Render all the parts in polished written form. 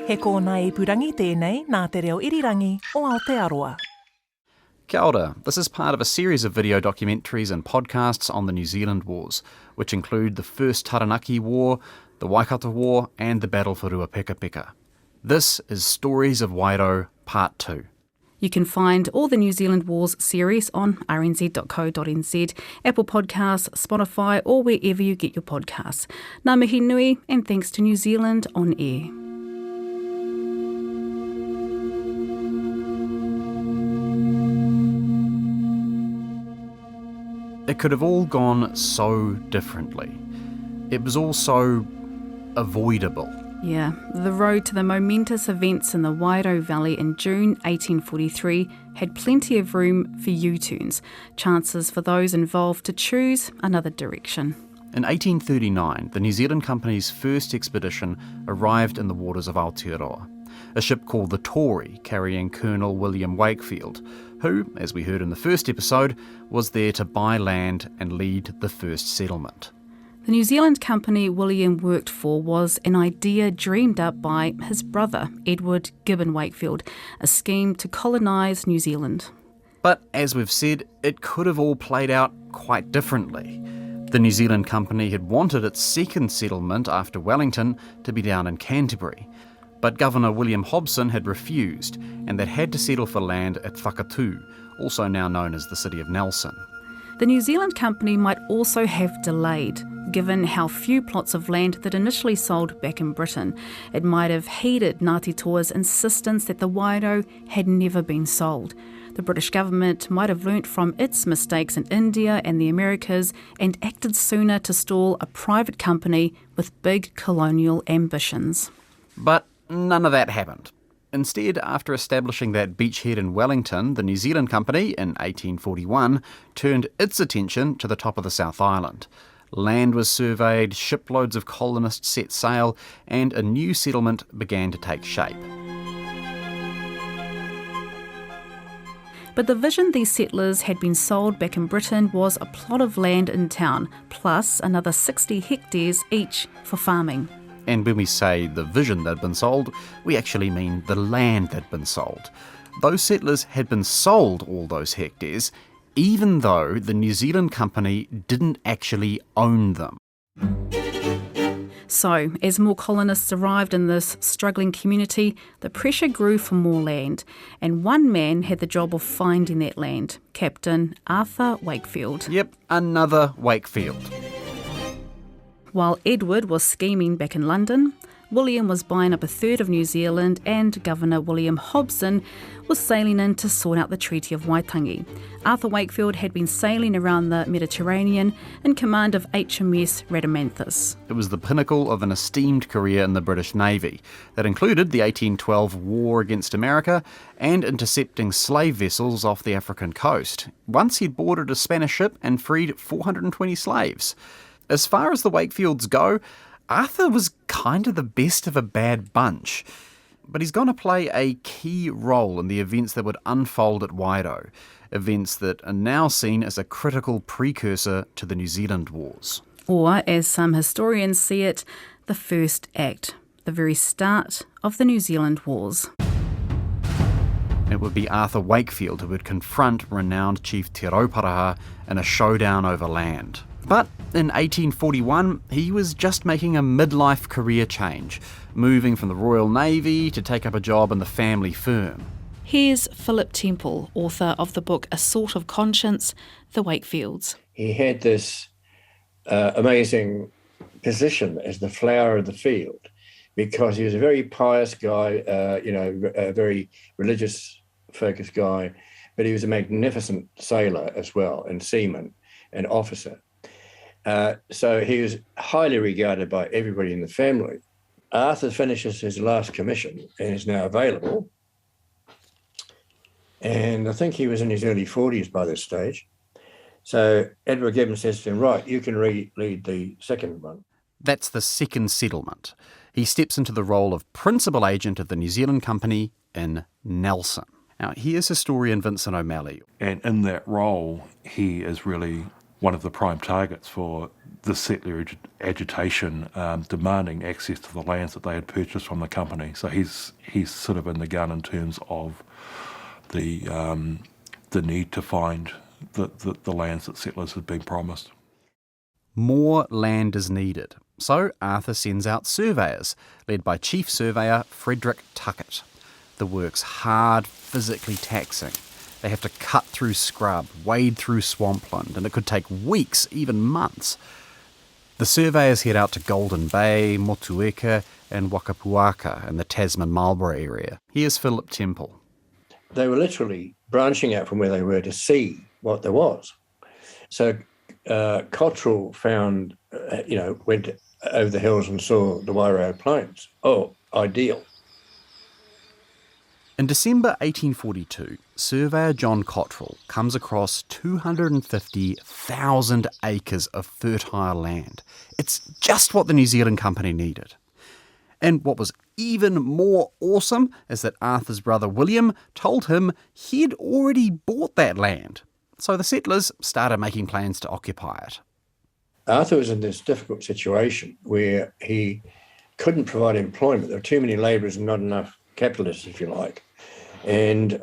He kōna I purangi tēnei nā te reo irirangi o Aotearoa. Kia ora. This is part of a series of video documentaries and podcasts on the New Zealand Wars, which include the First Taranaki War, the Waikato War, and the Battle for Ruapekapeka. This is Stories of Wairau, Part 2. You can find all the New Zealand Wars series on rnz.co.nz, Apple Podcasts, Spotify, or wherever you get your podcasts. Ngā mihi nui, and thanks to New Zealand On Air. It could have all gone so differently. It was all so avoidable. Yeah, the road to the momentous events in the Wairau Valley in June 1843 had plenty of room for U-turns, chances for those involved to choose another direction. In 1839, the New Zealand Company's first expedition arrived in the waters of Aotearoa, a ship called the Tory carrying Colonel William Wakefield, who, as we heard in the first episode, was there to buy land and lead the first settlement. The New Zealand company William worked for was an idea dreamed up by his brother, Edward Gibbon Wakefield, a scheme to colonise New Zealand. But as we've said, it could have all played out quite differently. The New Zealand Company had wanted its second settlement after Wellington to be down in Canterbury, but Governor William Hobson had refused, and they'd had to settle for land at Whakatū, also now known as the city of Nelson. The New Zealand Company might also have delayed, given how few plots of land that initially sold back in Britain. It might have heeded Ngāti Toa's insistence that the Wairau had never been sold. The British government might have learnt from its mistakes in India and the Americas and acted sooner to stall a private company with big colonial ambitions. But none of that happened. Instead, after establishing that beachhead in Wellington, the New Zealand Company, in 1841, turned its attention to the top of the South Island. Land was surveyed, shiploads of colonists set sail, and a new settlement began to take shape. But the vision these settlers had been sold back in Britain was a plot of land in town, plus another 60 hectares each for farming. And when we say the vision they'd been sold, we actually mean the land that'd been sold. Those settlers had been sold all those hectares, even though the New Zealand Company didn't actually own them. So, as more colonists arrived in this struggling community, the pressure grew for more land, and one man had the job of finding that land, Captain Arthur Wakefield. Yep, another Wakefield. While Edward was scheming back in London, William was buying up a third of New Zealand, and Governor William Hobson was sailing in to sort out the Treaty of Waitangi. Arthur Wakefield had been sailing around the Mediterranean in command of HMS Rhadamanthus. It was the pinnacle of an esteemed career in the British Navy that included the 1812 war against America and intercepting slave vessels off the African coast. Once he'd boarded a Spanish ship and freed 420 slaves. As far as the Wakefields go, Arthur was kind of the best of a bad bunch. But he's going to play a key role in the events that would unfold at Wairau, events that are now seen as a critical precursor to the New Zealand Wars. Or, as some historians see it, the first act, the very start of the New Zealand Wars. It would be Arthur Wakefield who would confront renowned Chief Te Rauparaha in a showdown over land. But in 1841, he was just making a midlife career change, moving from the Royal Navy to take up a job in the family firm. Here's Philip Temple, author of the book A Sort of Conscience, The Wakefields. He had this amazing position as the flower of the field because he was a very pious guy, a very religious-focused guy, but he was a magnificent sailor as well, and seaman and officer. So he was highly regarded by everybody in the family. Arthur finishes his last commission and is now available. And I think he was in his early 40s by this stage. So Edward Gibbon says to him, right, you can lead the second one. That's the second settlement. He steps into the role of principal agent of the New Zealand Company in Nelson. Now, here's historian Vincent O'Malley. And in that role, he is really one of the prime targets for the settler agitation, demanding access to the lands that they had purchased from the company. So he's sort of in the gun in terms of the need to find the lands that settlers had been promised. More land is needed, so Arthur sends out surveyors, led by Chief Surveyor Frederick Tuckett. The work's hard, physically taxing. They have to cut through scrub, wade through swampland, and it could take weeks, even months. The surveyors head out to Golden Bay, Motueka and Wakapuaka in the Tasman Marlborough area. Here's Philip Temple. They were literally branching out from where they were to see what there was. So Cottrell found, went over the hills and saw the Wairau plains. Oh, ideal. In December 1842, surveyor John Cottrell comes across 250,000 acres of fertile land. It's just what the New Zealand Company needed. And what was even more awesome is that Arthur's brother William told him he'd already bought that land. So the settlers started making plans to occupy it. Arthur was in this difficult situation where he couldn't provide employment. There were too many labourers and not enough capitalists, if you like, and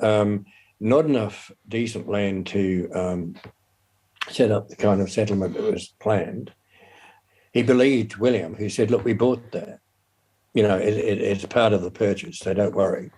not enough decent land to set up the kind of settlement that was planned. He believed William, who said, look, we bought that. It's part of the purchase, so don't worry.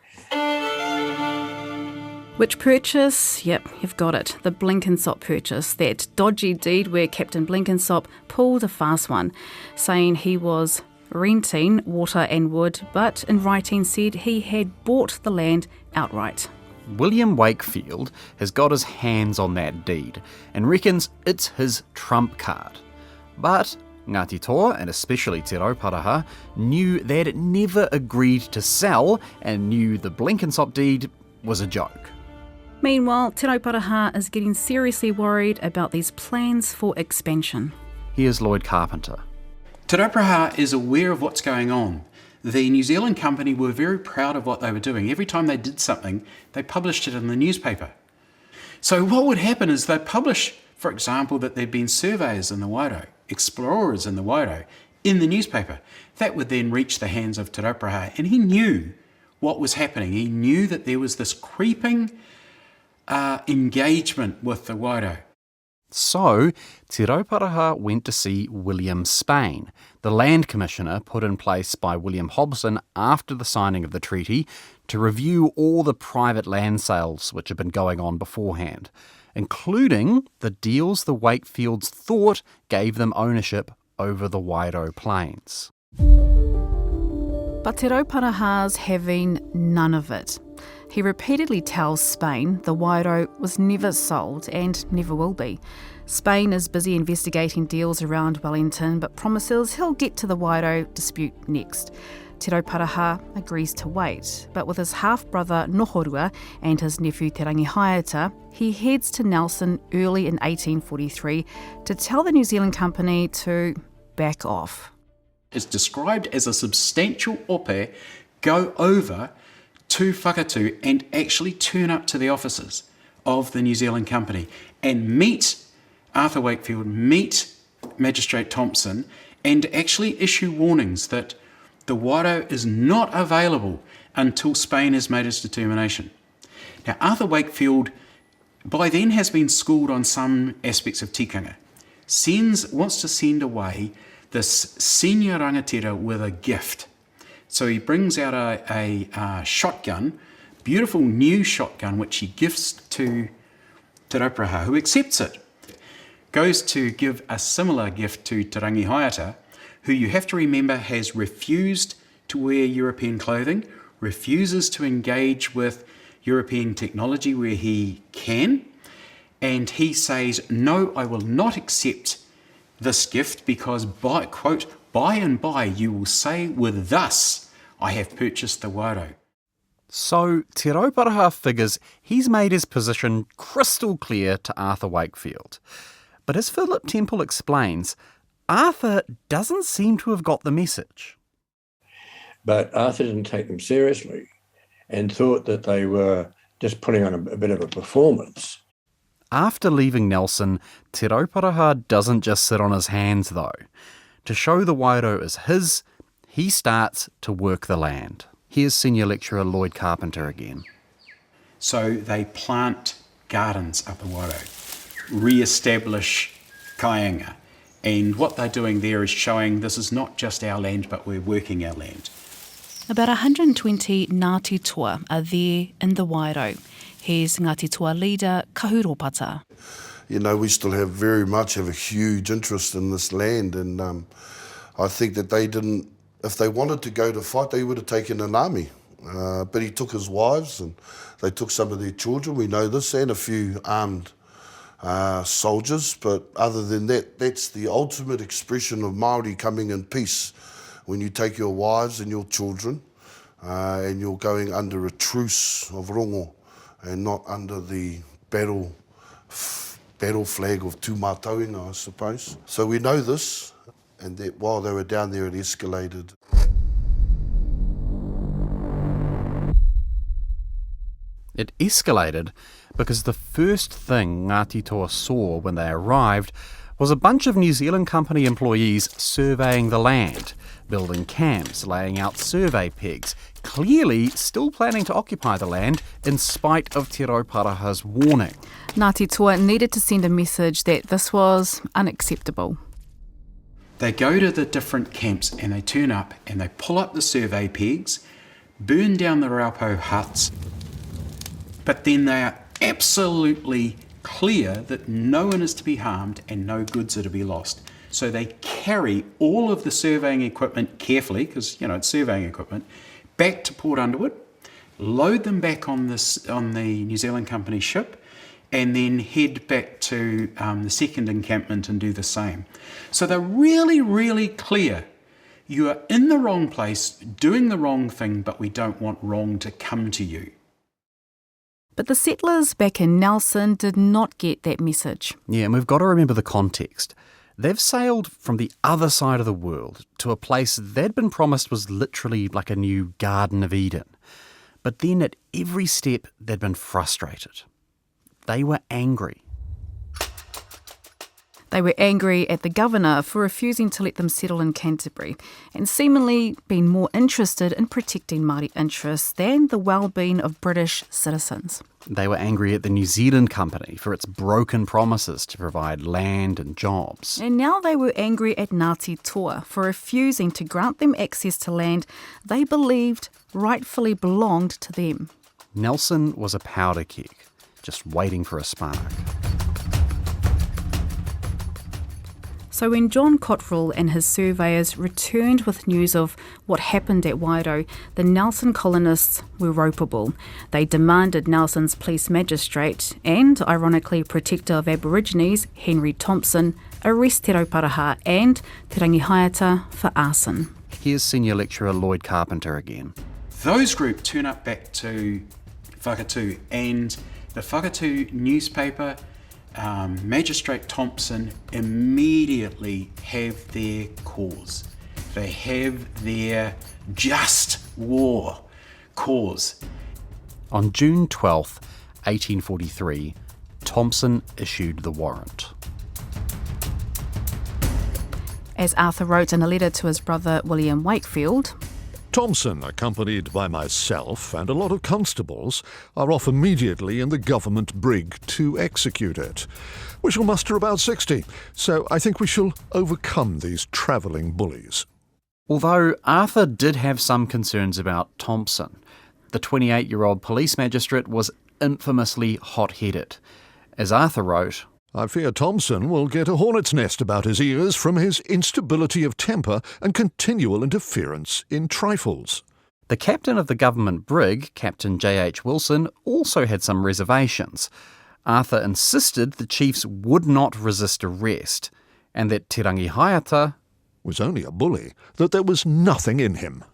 Which purchase? Yep, you've got it. The Blenkinsop purchase. That dodgy deed where Captain Blenkinsop pulled a fast one, saying he was renting water and wood, but in writing said he had bought the land outright. William Wakefield has got his hands on that deed and reckons it's his trump card. But Ngāti Toa, and especially Te Rauparaha, knew they'd never agreed to sell and knew the Blenkinsop deed was a joke. Meanwhile, Te Rauparaha is getting seriously worried about these plans for expansion. Here's Lloyd Carpenter. Te Rauparaha is aware of what's going on. The New Zealand Company were very proud of what they were doing. Every time they did something, they published it in the newspaper. So what would happen is they'd publish, for example, that there'd been surveyors in the Wairau, explorers in the Wairau, in the newspaper. That would then reach the hands of Te Rauparaha, and he knew what was happening. He knew that there was this creeping engagement with the Wairau. So, Te Rauparaha went to see William Spain, the land commissioner put in place by William Hobson after the signing of the treaty to review all the private land sales which had been going on beforehand, including the deals the Wakefields thought gave them ownership over the Wairau plains. But Te Rauparaha's having none of it. He repeatedly tells Spain the Wairau was never sold and never will be. Spain is busy investigating deals around Wellington, but promises he'll get to the Wairau dispute next. Te Rauparaha agrees to wait, but with his half-brother Nohorua and his nephew Te Rangihaeta, he heads to Nelson early in 1843 to tell the New Zealand Company to back off. It's described as a substantial ope go over to Whakatū and actually turn up to the offices of the New Zealand Company and meet Arthur Wakefield, meet Magistrate Thompson, and actually issue warnings that the Wairau is not available until Spain has made its determination. Now, Arthur Wakefield by then has been schooled on some aspects of tikanga. Wants to send away this senior rangatira with a gift. So he brings out a shotgun, beautiful new shotgun, which he gifts to Te Rauparaha, who accepts it. Goes to give a similar gift to Te Rangihaeta, who you have to remember has refused to wear European clothing, refuses to engage with European technology where he can, and he says, no, I will not accept this gift because, quote, by and by you will say with thus, I have purchased the Wairau. So Te Rauparaha figures he's made his position crystal clear to Arthur Wakefield. But as Philip Temple explains, Arthur doesn't seem to have got the message. But Arthur didn't take them seriously and thought that they were just putting on a bit of a performance. After leaving Nelson, Te Rauparaha doesn't just sit on his hands though. To show the Wairau is his, he starts to work the land. Here's Senior Lecturer Lloyd Carpenter again. So they plant gardens up the Wairau, re-establish kaianga. And what they're doing there is showing this is not just our land, but we're working our land. About 120 Ngāti Toa are there in the Wairau. Here's Ngāti Toa leader Kahuropata. You know, we still have a huge interest in this land, and I think that they didn't, if they wanted to go to fight, they would have taken an army. But he took his wives and they took some of their children, we know this, and a few armed soldiers. But other than that, that's the ultimate expression of Māori coming in peace, when you take your wives and your children and you're going under a truce of rongo and not under the battle flag of tūmātauinga, I suppose. So we know this, and that while they were down there it escalated. It escalated because the first thing Ngāti Toa saw when they arrived was a bunch of New Zealand Company employees surveying the land, building camps, laying out survey pegs, clearly still planning to occupy the land in spite of Te Rauparaha's warning. Ngāti Toa needed to send a message that this was unacceptable. They go to the different camps and they turn up and they pull up the survey pegs, burn down the raupo huts, but then they are absolutely clear that no one is to be harmed and no goods are to be lost. So they carry all of the surveying equipment carefully, because it's surveying equipment, back to Port Underwood, load them back on the New Zealand Company ship, and then head back to the second encampment and do the same. So they're really, really clear. You are in the wrong place, doing the wrong thing, but we don't want wrong to come to you. But the settlers back in Nelson did not get that message. Yeah, and we've got to remember the context. They've sailed from the other side of the world to a place they'd been promised was literally like a new Garden of Eden. But then at every step, they'd been frustrated. They were angry. They were angry at the governor for refusing to let them settle in Canterbury and seemingly being more interested in protecting Māori interests than the well-being of British citizens. They were angry at the New Zealand Company for its broken promises to provide land and jobs. And now they were angry at Ngāti Toa for refusing to grant them access to land they believed rightfully belonged to them. Nelson was a powder keg, just waiting for a spark. So when John Cottrell and his surveyors returned with news of what happened at Wairau, the Nelson colonists were ropeable. They demanded Nelson's police magistrate and, ironically, protector of Aborigines, Henry Thompson, arrest Te Rauparaha and Te Rangihaiata for arson. Here's Senior Lecturer Lloyd Carpenter again. Those group turn up back to Whakatū, and the Whakatū newspaper, Magistrate Thompson, immediately have their cause. They have their just war cause. On June 12th, 1843, Thompson issued the warrant. As Arthur wrote in a letter to his brother William Wakefield, Thompson, accompanied by myself and a lot of constables, are off immediately in the government brig to execute it. We shall muster about 60, so I think we shall overcome these travelling bullies. Although Arthur did have some concerns about Thompson, the 28-year-old police magistrate was infamously hot-headed. As Arthur wrote, I fear Thompson will get a hornet's nest about his ears from his instability of temper and continual interference in trifles. The captain of the government brig, Captain J.H. Wilson, also had some reservations. Arthur insisted the chiefs would not resist arrest, and that Te Rangihaiata was only a bully, that there was nothing in him.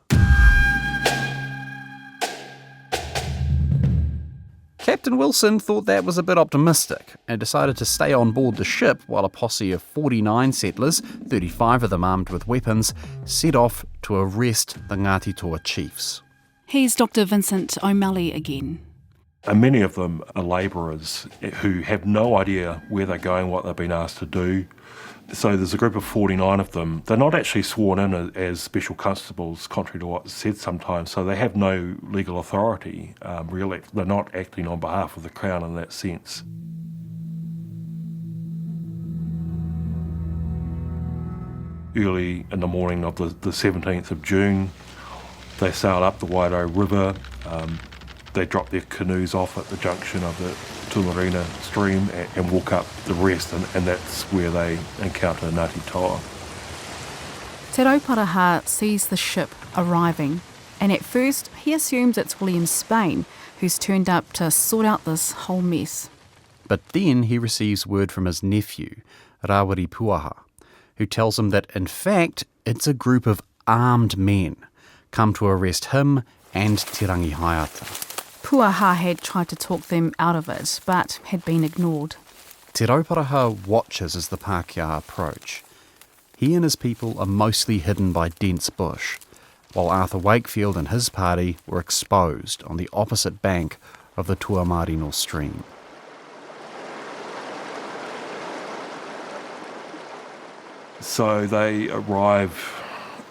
Captain Wilson thought that was a bit optimistic and decided to stay on board the ship while a posse of 49 settlers, 35 of them armed with weapons, set off to arrest the Ngāti Toa chiefs. here's Dr. Vincent O'Malley again. And many of them are labourers who have no idea where they're going, what they've been asked to do. So there's a group of 49 of them. They're not actually sworn in as special constables, contrary to what's said sometimes, so they have no legal authority, really. They're not acting on behalf of the Crown in that sense. Early in the morning of the 17th of June, they sailed up the Wairau River. They drop their canoes off at the junction of the Tuamarina stream and walk up the rest, and that's where they encounter Ngāti Toa. Te Rauparaha sees the ship arriving, and at first he assumes it's William Spain who's turned up to sort out this whole mess. But then he receives word from his nephew, Rawiri Puaha, who tells him that in fact it's a group of armed men come to arrest him and Te Rangi Haiata. Puaha had tried to talk them out of it, but had been ignored. Te Rauparaha watches as the Pākehā approach. He and his people are mostly hidden by dense bush, while Arthur Wakefield and his party were exposed on the opposite bank of the Tuamarino stream. So they arrive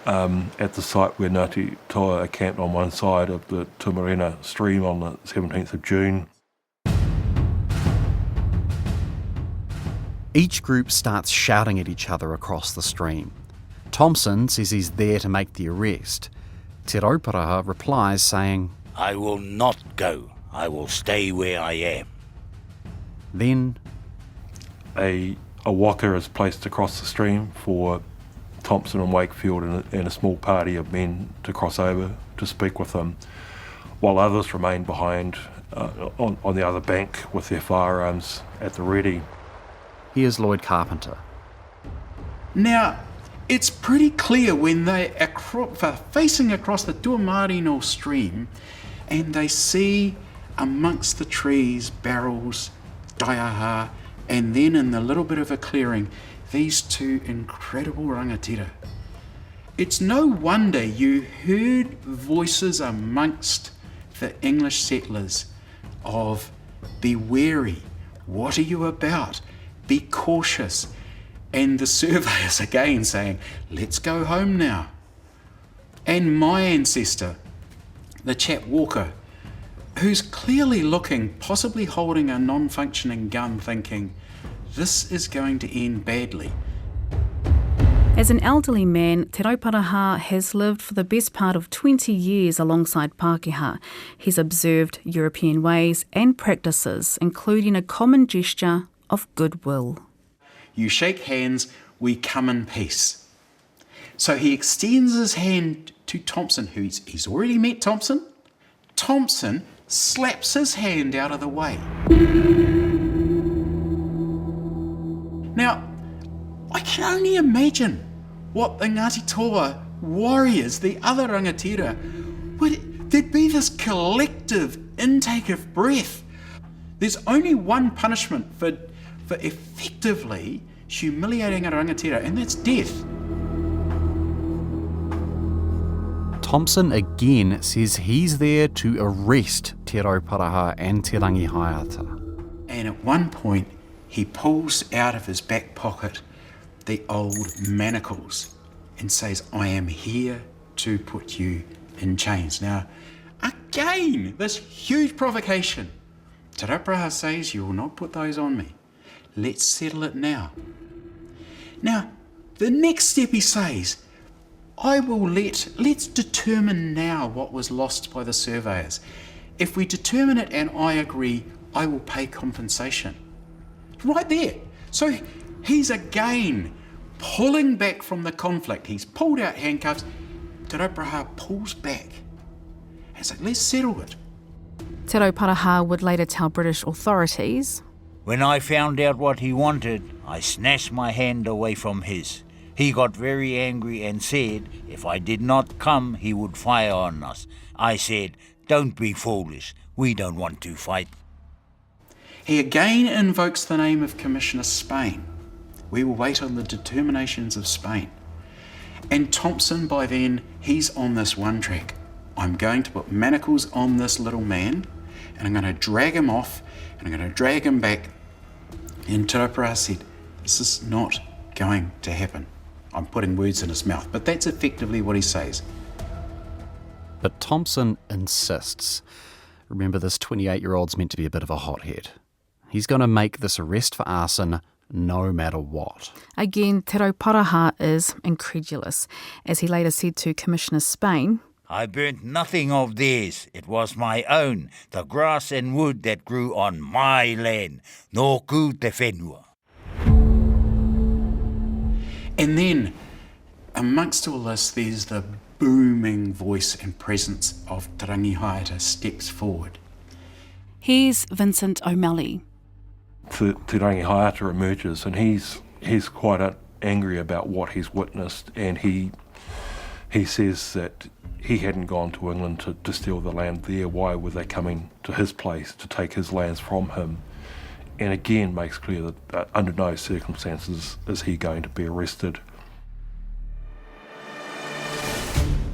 at the site where Ngāti Toa are camped on one side of the Tuamarina stream on the 17th of June. Each group starts shouting at each other across the stream. Thompson says he's there to make the arrest. Te Rauparaha replies saying, I will not go. I will stay where I am. Then A waka is placed across the stream for Thompson and Wakefield and a small party of men to cross over to speak with them, while others remain behind on the other bank with their firearms at the ready. here's Lloyd Carpenter. Now, it's pretty clear when they are facing across the Tuamarino stream and they see amongst the trees barrels, taiaha, and then in the little bit of a clearing, these two incredible rangatira. It's no wonder you heard voices amongst the English settlers of, be wary, what are you about, be cautious, and the surveyors again saying, let's go home now. And my ancestor, the chap Walker, who's clearly looking, possibly holding a non-functioning gun, thinking, this is going to end badly. As an elderly man, Te Rauparaha has lived for the best part of 20 years alongside Pākehā. He's observed European ways and practices, including a common gesture of goodwill. You shake hands, we come in peace. So he extends his hand to Thompson, who he's already met Thompson. Thompson slaps his hand out of the way. Now, I can only imagine what the Ngāti Toa warriors, the other rangatira, there'd be this collective intake of breath. There's only one punishment for effectively humiliating a rangatira, and that's death. Thompson again says he's there to arrest Te Rauparaha and Te Rangi Haiata. And at one point, he pulls out of his back pocket the old manacles and says, I am here to put you in chains. Now, again, this huge provocation. Te Rauparaha says, you will not put those on me. Let's settle it now. Now, the next step he says, let's determine now what was lost by the surveyors. If we determine it and I agree, I will pay compensation. Right there. So he's again pulling back from the conflict. He's pulled out handcuffs. Te Rauparaha pulls back and says, let's settle it. Te Rauparaha would later tell British authorities, When I found out what he wanted, I snatched my hand away from his. He got very angry and said, if I did not come, he would fire on us. I said, don't be foolish. We don't want to fight. He again invokes the name of Commissioner Spain. We will wait on the determinations of Spain. And Thompson, by then, he's on this one track. I'm going to put manacles on this little man, and I'm going to drag him off, and I'm going to drag him back. And Te Rauparaha said, this is not going to happen. I'm putting words in his mouth, but that's effectively what he says. But Thompson insists. Remember, this 28-year-old's meant to be a bit of a hothead. He's going to make this arrest for arson no matter what. Again, Te Rauparaha is incredulous. As he later said to Commissioner Spain, I burnt nothing of theirs. It was my own, the grass and wood that grew on my land. Nōku te whenua. And then, amongst all this, there's the booming voice and presence of Te Rangi Haere steps forward. here's Vincent O'Malley. Te Rangi Haere emerges, and he's quite angry about what he's witnessed, and he says that he hadn't gone to England to steal the land there. Why were they coming to his place to take his lands from him? And again makes clear that under no circumstances is he going to be arrested.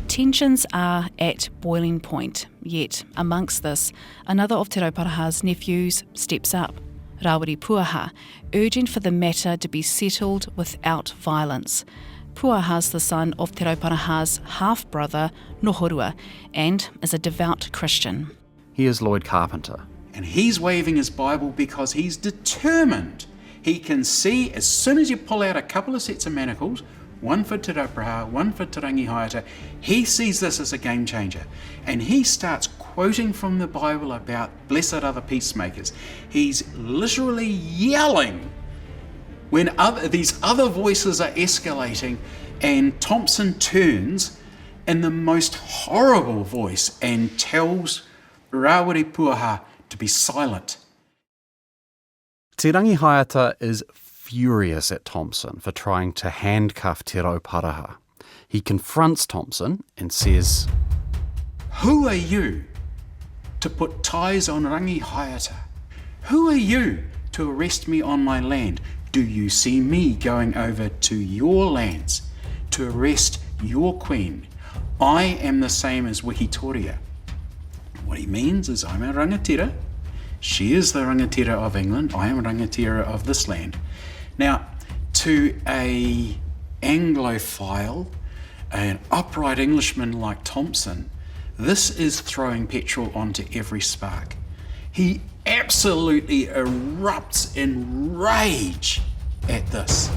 Tensions are at boiling point, yet amongst this, another of Te Rauparaha's nephews steps up, Rawiri Puaha, urging for the matter to be settled without violence. Puaha's the son of Te Rauparaha's half-brother, Nohorua, and is a devout Christian. Here's Lloyd Carpenter. And he's waving his Bible because he's determined. He can see as soon as you pull out a couple of sets of manacles, one for Te Rauparaha, one for Te Rangi Haere, he sees this as a game changer. And he starts quoting from the Bible about blessed are the peacemakers. He's literally yelling when these other voices are escalating, and Thompson turns in the most horrible voice and tells Rawiri Puaha to be silent. Te Rangi Haere is furious at Thompson for trying to handcuff Te Rauparaha. He confronts Thompson and says, "Who are you to put ties on Rangi Haere? Who are you to arrest me on my land? Do you see me going over to your lands to arrest your queen? I am the same as Wikitoria." What he means is, I'm a rangatira. She is the rangatira of England. I am a rangatira of this land. Now, to a Anglophile, an upright Englishman like Thompson, this is throwing petrol onto every spark. He absolutely erupts in rage at this.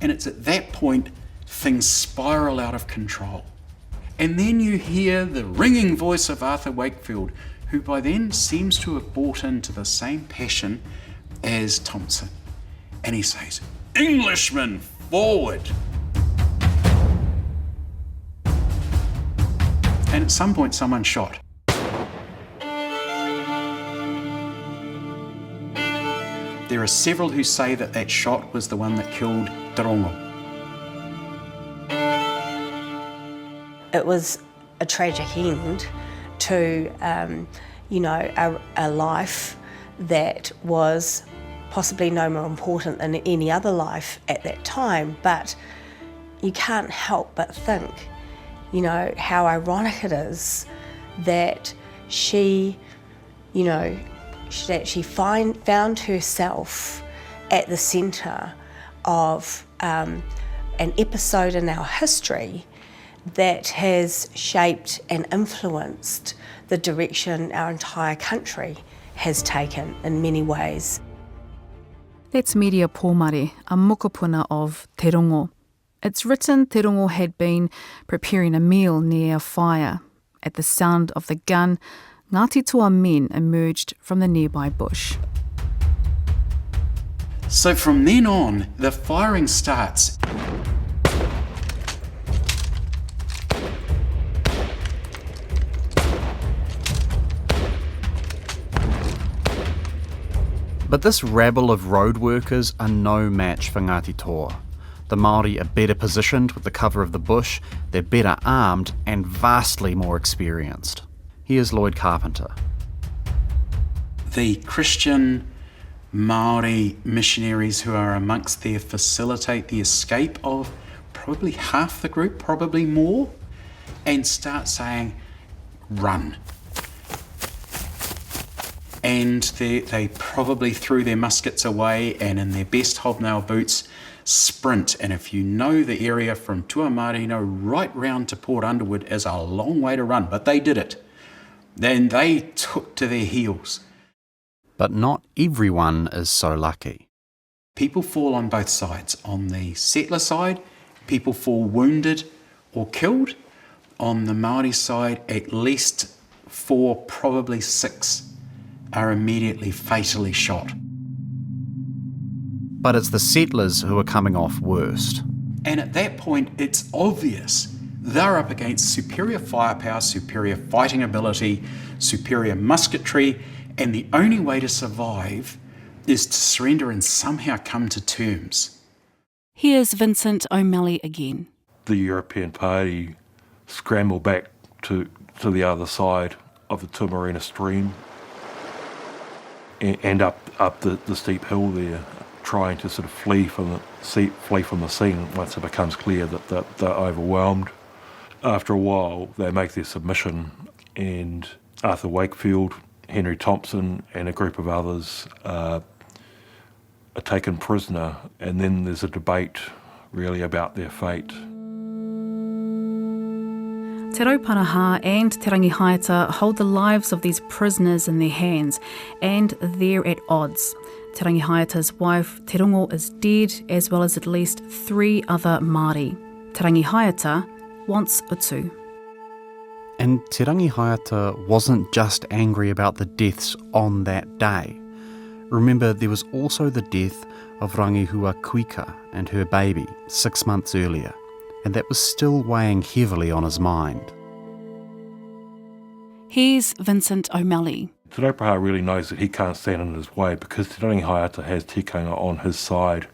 And it's at that point things spiral out of control. And then you hear the ringing voice of Arthur Wakefield, who by then seems to have bought into the same passion as Thompson. And he says, "Englishmen, forward!" And at some point someone's shot. There are several who say that that shot was the one that killed Tarongo. It was a tragic end to, a life that was possibly no more important than any other life at that time. But you can't help but think, how ironic it is that she found herself at the centre of an episode in our history that has shaped and influenced the direction our entire country has taken in many ways. That's Media Pōmare, a mokopuna of Te Rongo. It's written Te Rongo had been preparing a meal near a fire. At the sound of the gun, Ngāti Toa men emerged from the nearby bush. So from then on, the firing starts. But this rabble of road workers are no match for Ngāti Toa. The Māori are better positioned with the cover of the bush, they're better armed and vastly more experienced. Here's Lloyd Carpenter. The Christian Māori missionaries who are amongst there facilitate the escape of probably half the group, probably more. and start saying, run. And they probably threw their muskets away and in their best hobnail boots sprint. And if you know the area from Tuamarino right round to Port Underwood is a long way to run, but they did it. Then they took to their heels. But not everyone is so lucky. People fall on both sides. On the settler side, people fall wounded or killed. On the Māori side, at least 4, probably 6 are immediately fatally shot. But it's the settlers who are coming off worst. And at that point, it's obvious they're up against superior firepower, superior fighting ability, superior musketry, and the only way to survive is to surrender and somehow come to terms. Here's Vincent O'Malley again. The European party scrambled back to the other side of the Tuamarina stream and up the steep hill there, trying to sort of flee from the scene once it becomes clear that they're overwhelmed. After a while, they make their submission, and Arthur Wakefield, Henry Thompson, and a group of others are taken prisoner, and then there's a debate really about their fate. Te Rauparaha and Te Rangihaeta hold the lives of these prisoners in their hands, and they're at odds. Te Rangihaeta's wife, Te Rongo, is dead, as well as at least 3 other Māori. Te Rangihaeta wants utu. And Te Rangihaeta wasn't just angry about the deaths on that day. Remember, there was also the death of Rangihua Kuika and her baby 6 months earlier, and that was still weighing heavily on his mind. Here's Vincent O'Malley. Te Rauparaha really knows that he can't stand in his way because Te Rangihaeta has tikanga on his side.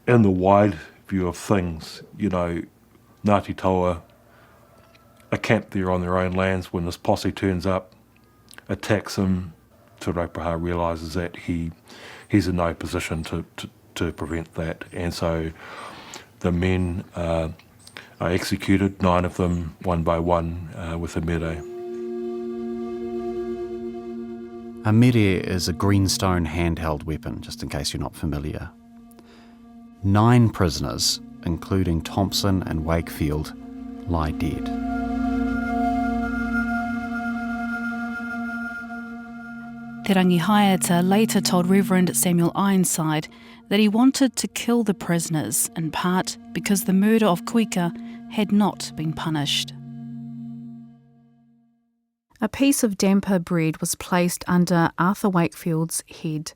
In the wide view of things, Ngāti Toa are camped there on their own lands when this posse turns up, attacks him. Te Rauparaha realises that he's in no position to prevent that, and so the men are executed, 9 of them, one by one, with a mere. A mere is a greenstone handheld weapon, just in case you're not familiar. 9 prisoners, including Thompson and Wakefield, lie dead. Te Rangihaeta later told Reverend Samuel Ironside that he wanted to kill the prisoners, in part because the murder of Kuika had not been punished. A piece of damper bread was placed under Arthur Wakefield's head.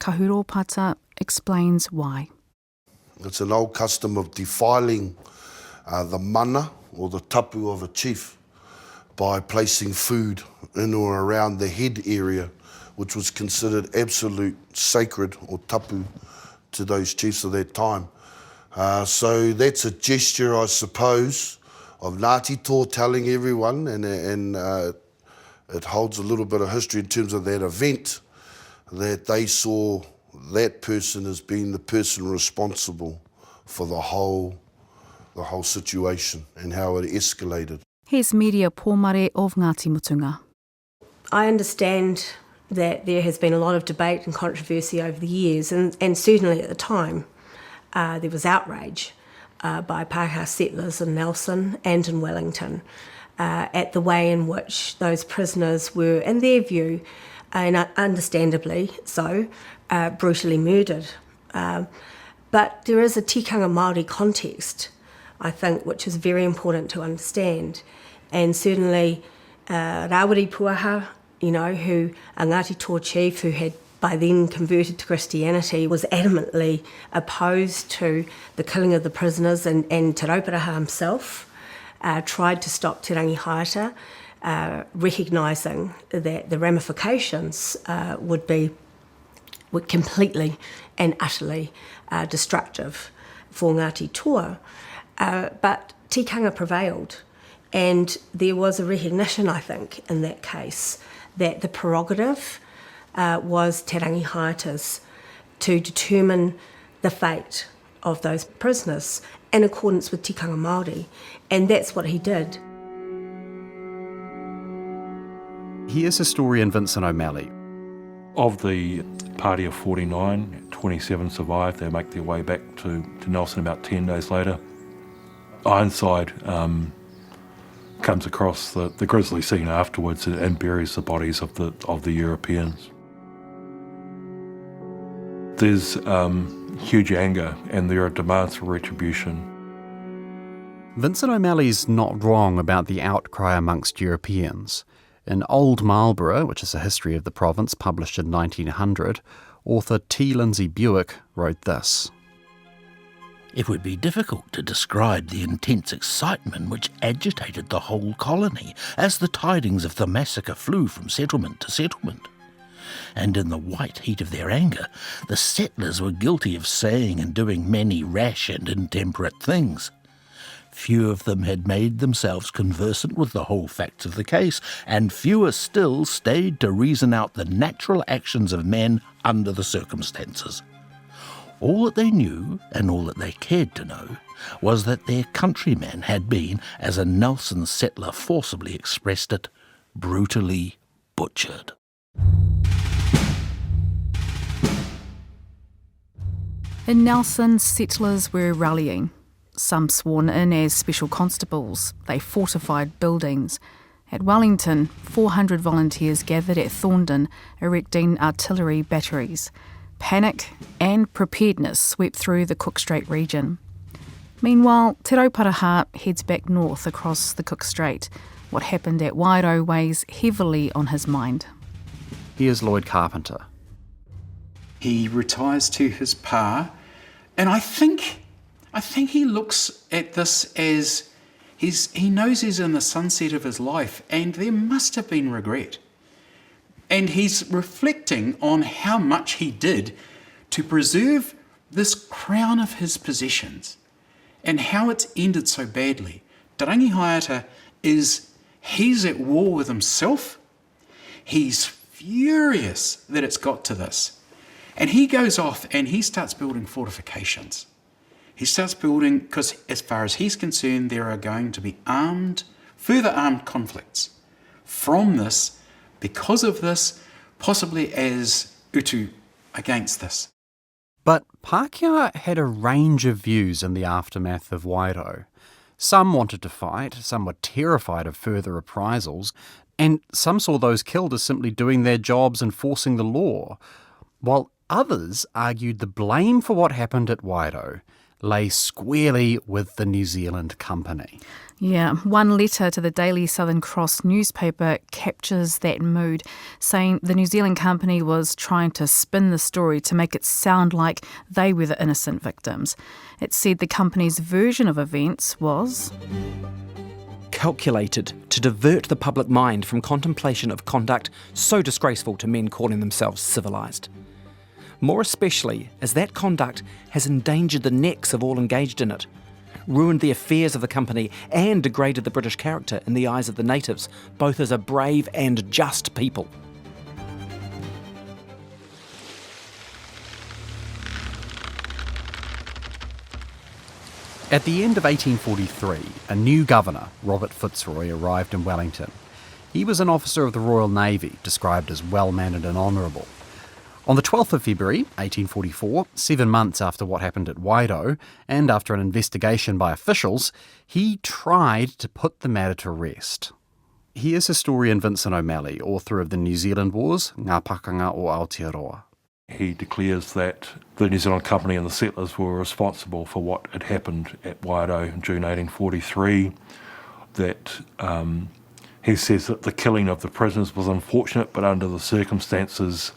Kahuro Pata explains why. It's an old custom of defiling the mana, or the tapu of a chief, by placing food in or around the head area, which was considered absolute sacred or tapu to those chiefs of that time. So that's a gesture, I suppose, of Ngāti Toa telling everyone, and it holds a little bit of history in terms of that event, that they saw that person as being the person responsible for the whole situation and how it escalated. Here's Media Pōmare of Ngāti Mutunga. I understand that there has been a lot of debate and controversy over the years, and certainly at the time there was outrage by Pākehā settlers in Nelson and in Wellington at the way in which those prisoners were, in their view, and understandably so, brutally murdered. But there is a tikanga Māori context, I think, which is very important to understand. And certainly Rawiri Puaha, who a Ngāti Toa chief who had by then converted to Christianity, was adamantly opposed to the killing of the prisoners, and Te Rauparaha himself tried to stop Te Rangihaeta, recognising that the ramifications would completely and utterly destructive for Ngāti Toa. But tikanga prevailed, and there was a recognition, I think, in that case, that the prerogative was Te Rangihaeta's to determine the fate of those prisoners in accordance with tikanga Māori, and that's what he did. Here's historian Vincent O'Malley. Of the party of 49, 27 survived. They make their way back to Nelson about 10 days later. Ironside comes across the grisly scene afterwards and buries the bodies of the Europeans. There's huge anger and there are demands for retribution. Vincent O'Malley's not wrong about the outcry amongst Europeans. In Old Marlborough, which is a history of the province published in 1900, author T. Lindsay Buick wrote this. It would be difficult to describe the intense excitement which agitated the whole colony as the tidings of the massacre flew from settlement to settlement. And in the white heat of their anger, the settlers were guilty of saying and doing many rash and intemperate things. Few of them had made themselves conversant with the whole facts of the case, and fewer still stayed to reason out the natural actions of men under the circumstances. All that they knew, and all that they cared to know, was that their countryman had been, as a Nelson settler forcibly expressed it, brutally butchered. In Nelson, settlers were rallying. Some sworn in as special constables. They fortified buildings. At Wellington, 400 volunteers gathered at Thorndon, erecting artillery batteries. Panic and preparedness swept through the Cook Strait region. Meanwhile, Te Rauparaha heads back north across the Cook Strait. What happened at Wairau weighs heavily on his mind. Here's Lloyd Carpenter. He retires to his pa, and I think he looks at this as he knows he's in the sunset of his life, and there must have been regret. And he's reflecting on how much he did to preserve this crown of his possessions and how it's ended so badly. Te Rangi Haiata he's at war with himself. He's furious that it's got to this. And he goes off and he starts building fortifications. He starts building, because as far as he's concerned, there are going to be further armed conflicts from this, because of this, possibly as utu against this. But Pākehā had a range of views in the aftermath of Wairau. Some wanted to fight, some were terrified of further reprisals, and some saw those killed as simply doing their jobs and enforcing the law, while others argued the blame for what happened at Wairau lay squarely with the New Zealand Company. Yeah, one letter to the Daily Southern Cross newspaper captures that mood, saying the New Zealand Company was trying to spin the story to make it sound like they were the innocent victims. It said the company's version of events was calculated to divert the public mind from contemplation of conduct so disgraceful to men calling themselves civilised. More especially as that conduct has endangered the necks of all engaged in it, ruined the affairs of the company and degraded the British character in the eyes of the natives, both as a brave and just people. At the end of 1843, a new governor, Robert Fitzroy, arrived in Wellington. He was an officer of the Royal Navy, described as well-mannered and honourable. On the 12th of February 1844, 7 months after what happened at Wairau, and after an investigation by officials, he tried to put the matter to rest. Here's historian Vincent O'Malley, author of The New Zealand Wars, Ngā Pakanga o Aotearoa. He declares that the New Zealand Company and the settlers were responsible for what had happened at Wairau in June 1843, that he says that the killing of the prisoners was unfortunate, but under the circumstances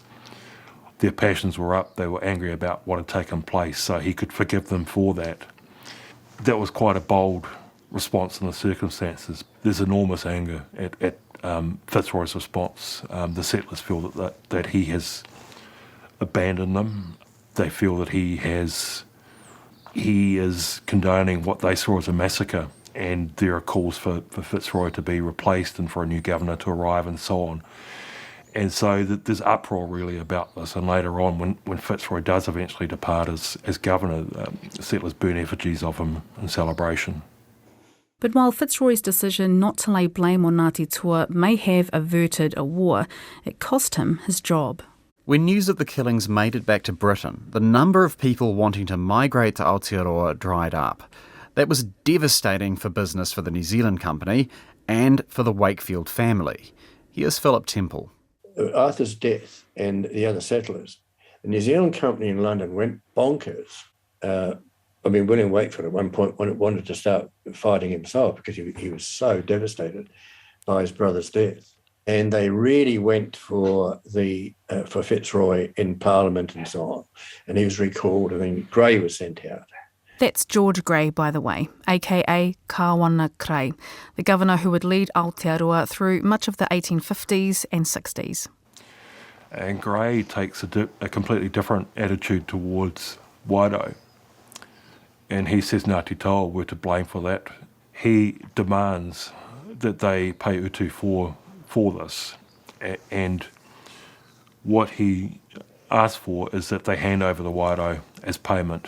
their passions were up, they were angry about what had taken place, so he could forgive them for that. That was quite a bold response in the circumstances. There's enormous anger at Fitzroy's response. The settlers feel that he has abandoned them. They feel that he is condoning what they saw as a massacre, and there are calls for Fitzroy to be replaced and for a new governor to arrive and so on. And so there's uproar really about this. And later on, when Fitzroy does eventually depart as governor, settlers burn effigies of him in celebration. But while Fitzroy's decision not to lay blame on Ngāti Toa may have averted a war, it cost him his job. When news of the killings made it back to Britain, the number of people wanting to migrate to Aotearoa dried up. That was devastating for business for the New Zealand company and for the Wakefield family. Here's Philip Temple. Arthur's death and the other settlers, the New Zealand company in London went bonkers. William Wakefield at one point wanted to start fighting himself because he was so devastated by his brother's death. And they really went for Fitzroy in Parliament and so on. And he was recalled, and then Grey was sent out. That's George Grey, by the way, aka Kawana Grey, the governor who would lead Aotearoa through much of the 1850s and 60s. And Grey takes a completely different attitude towards Wairau. And he says Ngāti Toa were to blame for that. He demands that they pay utu for this. And what he asks for is that they hand over the Wairau as payment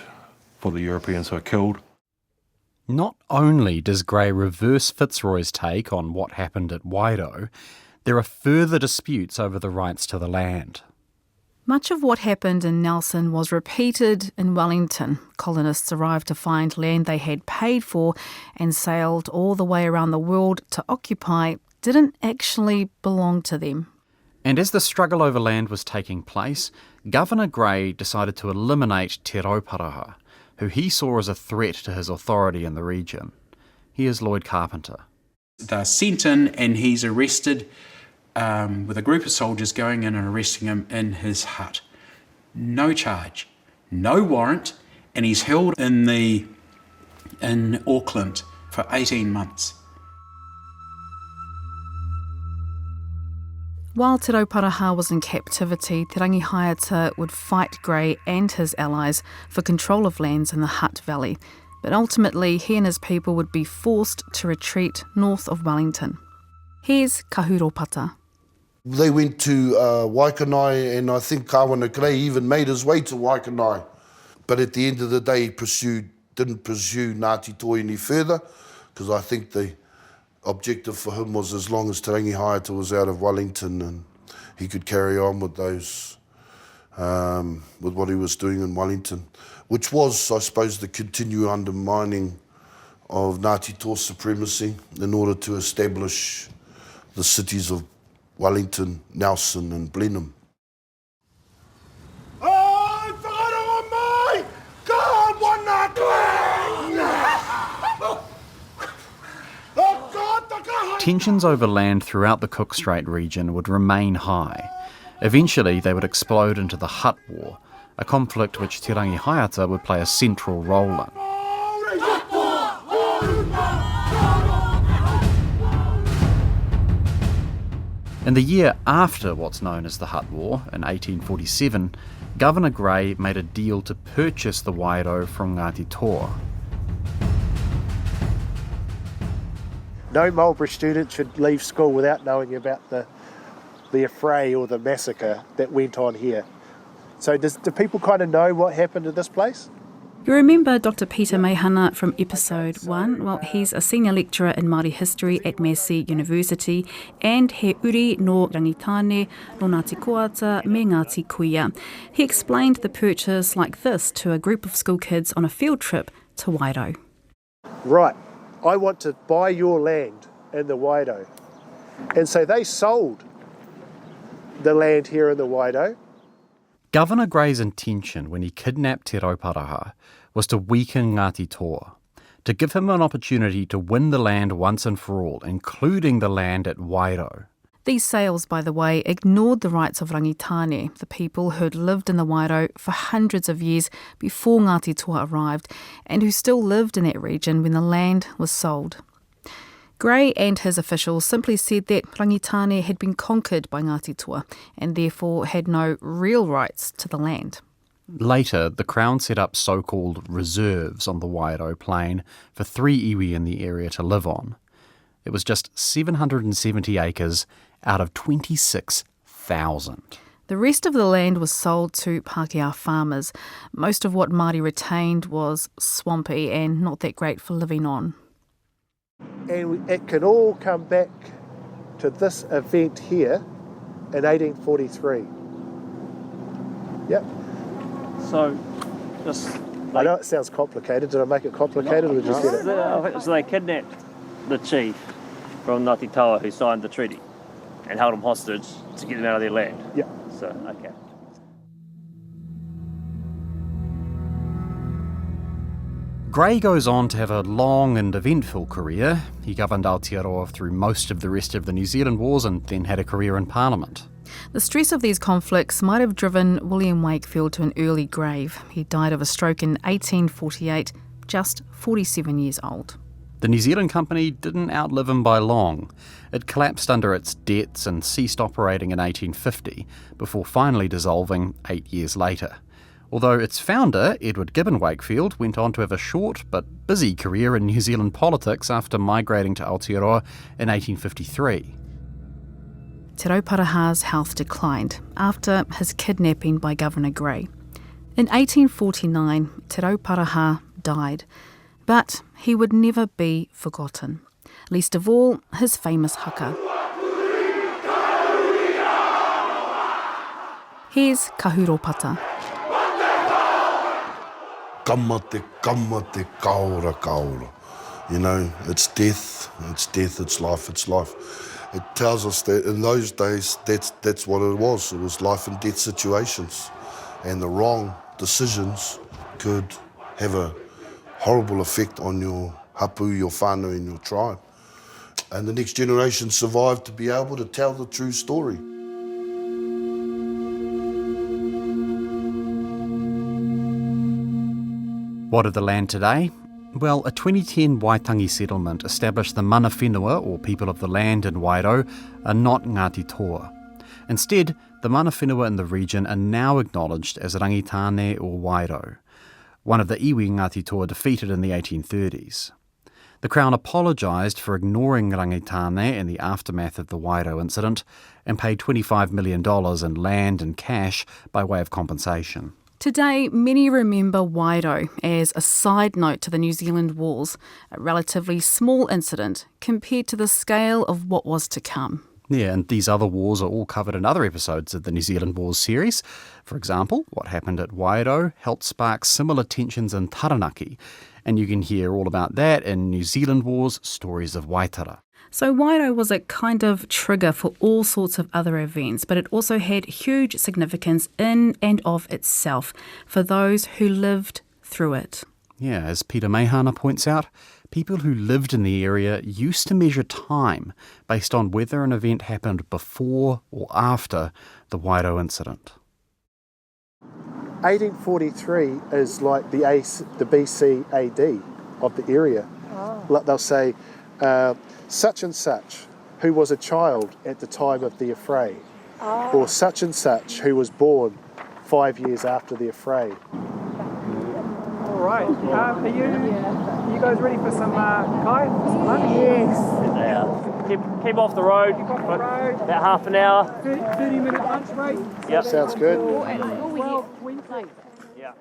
for the Europeans who are killed. Not only does Grey reverse Fitzroy's take on what happened at Wairau, there are further disputes over the rights to the land. Much of what happened in Nelson was repeated in Wellington. Colonists arrived to find land they had paid for and sailed all the way around the world to occupy didn't actually belong to them. And as the struggle over land was taking place, Governor Grey decided to eliminate Te Rauparaha, who he saw as a threat to his authority in the region. Here's Lloyd Carpenter. They're sent in and he's arrested with a group of soldiers going in and arresting him in his hut. No charge, no warrant, and he's held in Auckland for 18 months. While Te Rauparaha was in captivity, Te Rangihaeta would fight Grey and his allies for control of lands in the Hutt Valley, but ultimately he and his people would be forced to retreat north of Wellington. Here's Kahuropata. They went to Waikanai, and I think Kawana Grey even made his way to Waikanai. But at the end of the day, he didn't pursue Ngāti Toa any further, because I think the objective for him was as long as Te Rangihaeta was out of Wellington and he could carry on with those, with what he was doing in Wellington, which was, I suppose, the continued undermining of Ngāti Toa supremacy in order to establish the cities of Wellington, Nelson and Blenheim. Tensions over land throughout the Cook Strait region would remain high. Eventually they would explode into the Hutt War, a conflict which Te Rangihaeta would play a central role in. In the year after what's known as the Hutt War, in 1847, Governor Grey made a deal to purchase the Wairau from Ngāti Toa. No Marlborough student should leave school without knowing about the affray or the massacre that went on here. So do people kind of know what happened at this place? You remember Dr. Peter Meihana from episode 1? Well, he's a senior lecturer in Māori history at Massey University and he uri no rangitane, no Ngāti Koata, me Ngāti Kuia. He explained the purchase like this to a group of school kids on a field trip to Wairau. Right, I want to buy your land in the Wairau. And so they sold the land here in the Wairau. Governor Grey's intention when he kidnapped Te Rauparaha was to weaken Ngāti Toa, to give him an opportunity to win the land once and for all, including the land at Wairau. These sales, by the way, ignored the rights of rangitane, the people who had lived in the Wairau for hundreds of years before Ngāti Toa arrived and who still lived in that region when the land was sold. Grey and his officials simply said that rangitane had been conquered by Ngāti Toa and therefore had no real rights to the land. Later, the Crown set up so-called reserves on the Wairau plain for 3 iwi in the area to live on. It was just 770 acres out of 26 100,000. The rest of the land was sold to Pākehā farmers. Most of what Māori retained was swampy and not that great for living on. And it can all come back to this event here in 1843. Yep. So, just... I know it sounds complicated. Did I make it complicated or did you get it? So they kidnapped the chief from Ngāti Toa who signed the treaty and held him hostage to get them out of their land. Yeah. So, okay. Grey goes on to have a long and eventful career. He governed Aotearoa through most of the rest of the New Zealand Wars and then had a career in Parliament. The stress of these conflicts might have driven William Wakefield to an early grave. He died of a stroke in 1848, just 47 years old. The New Zealand Company didn't outlive him by long. It collapsed under its debts and ceased operating in 1850, before finally dissolving 8 years later. Although its founder, Edward Gibbon Wakefield, went on to have a short but busy career in New Zealand politics after migrating to Aotearoa in 1853. Te Rauparaha's health declined after his kidnapping by Governor Grey. In 1849, Te Rauparaha died, but he would never be forgotten, least of all his famous haka. Here's Kahuropata. Kamate, kamate, kaora, kaora. You know, it's death, it's life, it's life. It tells us that in those days, that's what it was. It was life and death situations. And the wrong decisions could have a horrible effect on your hapu, your whānau and your tribe. And the next generation survived to be able to tell the true story. What of the land today? Well, a 2010 Waitangi settlement established the mana whenua, or people of the land in Wairau, are not Ngāti Toa. Instead, the mana whenua in the region are now acknowledged as Rangitane or Wairau, one of the iwi Ngāti Toa defeated in the 1830s. The Crown apologised for ignoring Rangitane in the aftermath of the Wairau incident and paid $25 million in land and cash by way of compensation. Today, many remember Wairau as a side note to the New Zealand Wars, a relatively small incident compared to the scale of what was to come. Yeah, and these other wars are all covered in other episodes of the New Zealand Wars series. For example, what happened at Wairau helped spark similar tensions in Taranaki, and you can hear all about that in New Zealand Wars Stories of Waitara. So Wairau was a kind of trigger for all sorts of other events, but it also had huge significance in and of itself for those who lived through it. Yeah, as Peter Meihana points out, people who lived in the area used to measure time based on whether an event happened before or after the Wairau incident. 1843 is like the BC AD of the area. Like they'll say, such and such, who was a child at the time of the affray, or such and such, who was born 5 years after the affray. All right. Are you guys ready for some kai? Yes. Yeah. Keep off the road. Keep off the road. About half an hour. 30-minute lunch break. Yep. Sounds good. Yeah.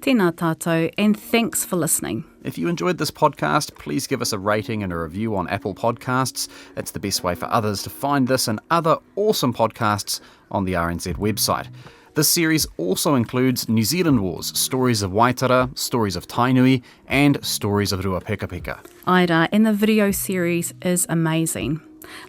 Tēnā tātou, and thanks for listening. If you enjoyed this podcast, please give us a rating and a review on Apple Podcasts. It's the best way for others to find this and other awesome podcasts on the RNZ website. This series also includes New Zealand Wars, Stories of Waitara, Stories of Tainui, and Stories of Ruapekapeka. Aira, and the video series is amazing.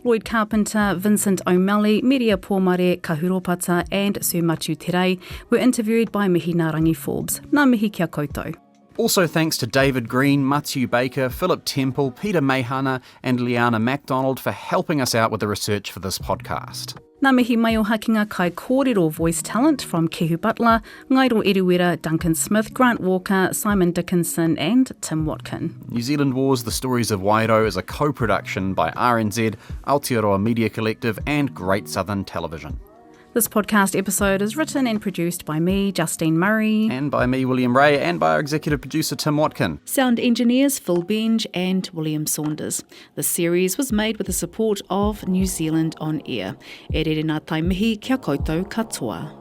Lloyd Carpenter, Vincent O'Malley, Meria Pōmare, Kahuropata and Sir Matu Terei were interviewed by Mihi Narangi Forbes. Nā mihi kia koutou. Also thanks to David Green, Matthew Baker, Philip Temple, Peter Meihana and Liana MacDonald for helping us out with the research for this podcast. Nā mihi mai o hakinga kai kōrero voice talent from Kehu Butler, Ngairo Eruera, Duncan Smith, Grant Walker, Simon Dickinson and Tim Watkin. New Zealand Wars, The Stories of Wairau is a co-production by RNZ, Aotearoa Media Collective and Great Southern Television. This podcast episode is written and produced by me, Justine Murray. And by me, William Ray, and by our executive producer, Tim Watkin. Sound engineers Phil Benge and William Saunders. The series was made with the support of New Zealand On Air. E rere nā taimihi kia koutou katoa.